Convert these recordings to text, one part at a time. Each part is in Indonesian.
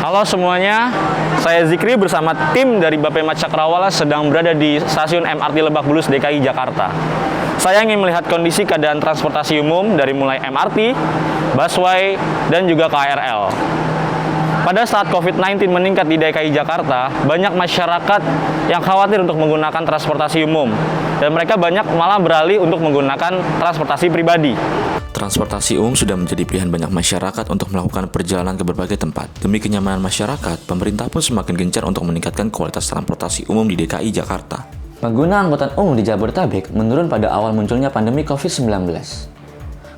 Halo semuanya, saya Zikri bersama tim dari Bapema Cakrawala sedang berada di stasiun MRT Lebak Bulus DKI Jakarta. Saya ingin melihat kondisi keadaan transportasi umum dari mulai MRT, busway, dan juga KRL. Pada saat COVID-19 meningkat di DKI Jakarta, banyak masyarakat yang khawatir untuk menggunakan transportasi umum, dan mereka banyak malah beralih untuk menggunakan transportasi pribadi. Transportasi umum sudah menjadi pilihan banyak masyarakat untuk melakukan perjalanan ke berbagai tempat. Demi kenyamanan masyarakat, pemerintah pun semakin gencar untuk meningkatkan kualitas transportasi umum di DKI Jakarta. Pengguna angkutan umum di Jabodetabek menurun pada awal munculnya pandemi COVID-19.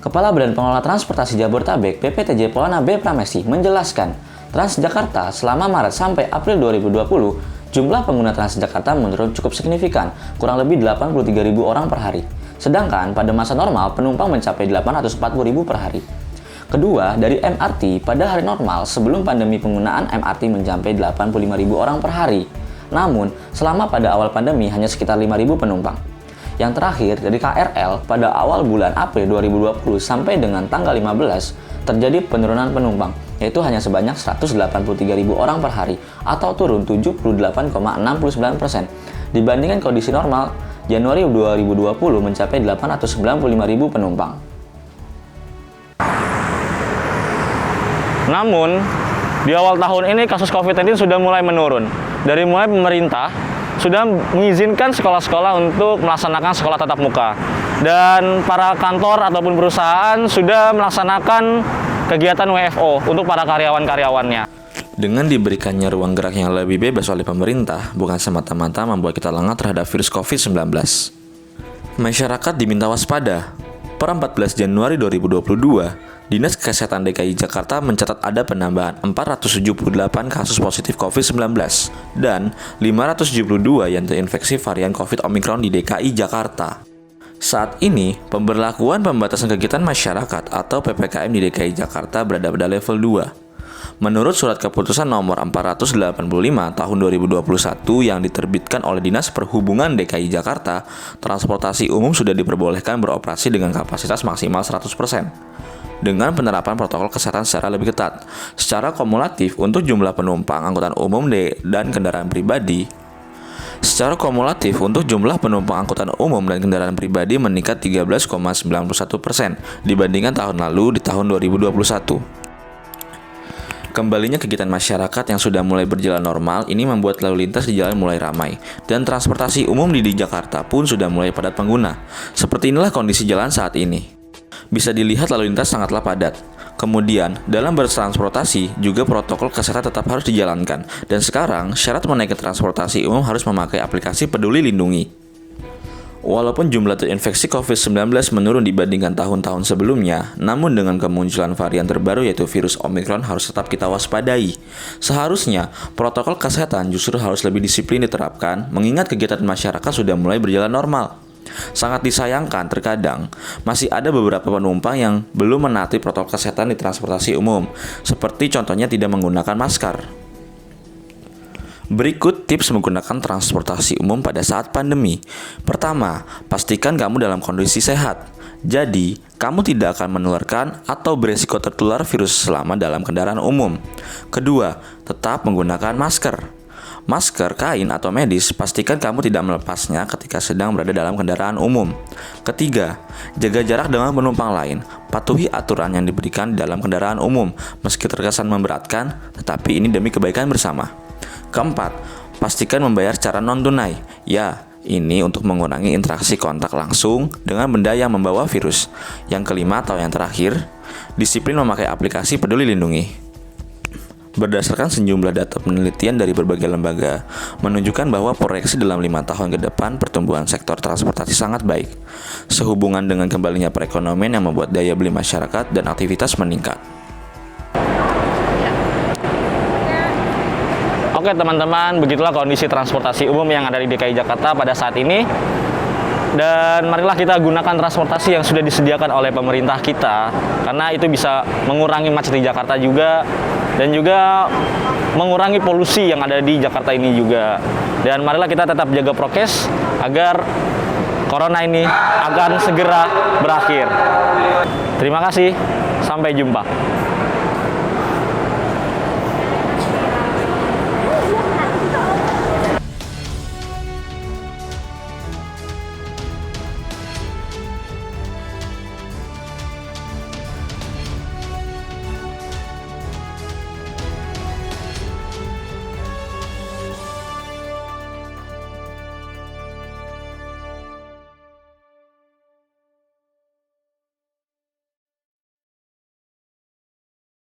Kepala Badan Pengelola Transportasi Jabodetabek, BPTJ Polana B. Pramesti, menjelaskan, Transjakarta selama Maret sampai April 2020, jumlah pengguna Transjakarta menurun cukup signifikan, kurang lebih 83.000 orang per hari. Sedangkan pada masa normal, penumpang mencapai 840.000 per hari. Kedua, dari MRT, pada hari normal sebelum pandemi penggunaan MRT mencapai 85.000 orang per hari. Namun, selama pada awal pandemi hanya sekitar 5.000 penumpang. Yang terakhir, dari KRL, pada awal bulan April 2020 sampai dengan tanggal 15, terjadi penurunan penumpang, yaitu hanya sebanyak 183.000 orang per hari, atau turun 78,69%. Dibandingkan kondisi normal, Januari 2020 mencapai 895.000 penumpang. Namun, di awal tahun ini kasus COVID-19 sudah mulai menurun. Dari mulai pemerintah sudah mengizinkan sekolah-sekolah untuk melaksanakan sekolah tatap muka. Dan para kantor ataupun perusahaan sudah melaksanakan kegiatan WFO untuk para karyawan-karyawannya. Dengan diberikannya ruang gerak yang lebih bebas oleh pemerintah, bukan semata-mata membuat kita lengah terhadap virus COVID-19. Masyarakat diminta waspada. Per 14 Januari 2022, Dinas Kesehatan DKI Jakarta mencatat ada penambahan 478 kasus positif COVID-19 dan 572 yang terinfeksi varian COVID Omicron di DKI Jakarta. Saat ini, pemberlakuan pembatasan kegiatan masyarakat atau PPKM di DKI Jakarta berada pada level 2. Menurut Surat Keputusan Nomor 485 Tahun 2021 yang diterbitkan oleh Dinas Perhubungan DKI Jakarta, transportasi umum sudah diperbolehkan beroperasi dengan kapasitas maksimal 100%. Dengan penerapan protokol kesehatan secara lebih ketat. Secara kumulatif, untuk jumlah penumpang angkutan umum dan kendaraan pribadi, meningkat 13,91% dibandingkan tahun lalu di tahun 2021. Kembalinya kegiatan masyarakat yang sudah mulai berjalan normal ini membuat lalu lintas di jalan mulai ramai, dan transportasi umum di Jakarta pun sudah mulai padat pengguna. Seperti inilah kondisi jalan saat ini. Bisa dilihat lalu lintas sangatlah padat. Kemudian, dalam bertransportasi, juga protokol kesehatan tetap harus dijalankan. Dan sekarang, syarat menaiki transportasi umum harus memakai aplikasi Peduli Lindungi. Walaupun jumlah terinfeksi COVID-19 menurun dibandingkan tahun-tahun sebelumnya, namun dengan kemunculan varian terbaru yaitu virus Omicron harus tetap kita waspadai. Seharusnya, protokol kesehatan justru harus lebih disiplin diterapkan, mengingat kegiatan masyarakat sudah mulai berjalan normal. Sangat disayangkan terkadang masih ada beberapa penumpang yang belum menaati protokol kesehatan di transportasi umum, seperti contohnya tidak menggunakan masker. Berikut tips menggunakan transportasi umum pada saat pandemi. Pertama, pastikan kamu dalam kondisi sehat. Jadi, kamu tidak akan menularkan atau beresiko tertular virus selama dalam kendaraan umum. Kedua, tetap menggunakan masker. Masker, kain, atau medis, pastikan kamu tidak melepasnya ketika sedang berada dalam kendaraan umum. Ketiga, jaga jarak dengan penumpang lain. Patuhi aturan yang diberikan di dalam kendaraan umum, meski terkesan memberatkan, tetapi ini demi kebaikan bersama. Keempat, pastikan membayar secara non-tunai. Ya, ini untuk mengurangi interaksi kontak langsung dengan benda yang membawa virus. Yang kelima atau yang terakhir, disiplin memakai aplikasi Peduli Lindungi. Berdasarkan sejumlah data penelitian dari berbagai lembaga, menunjukkan bahwa proyeksi dalam 5 tahun ke depan pertumbuhan sektor transportasi sangat baik, sehubungan dengan kembalinya perekonomian yang membuat daya beli masyarakat dan aktivitas meningkat. Oke teman-teman, begitulah kondisi transportasi umum yang ada di DKI Jakarta pada saat ini. Dan marilah kita gunakan transportasi yang sudah disediakan oleh pemerintah kita, karena itu bisa mengurangi macet di Jakarta juga, dan juga mengurangi polusi yang ada di Jakarta ini juga. Dan marilah kita tetap jaga prokes agar corona ini akan segera berakhir. Terima kasih, sampai jumpa.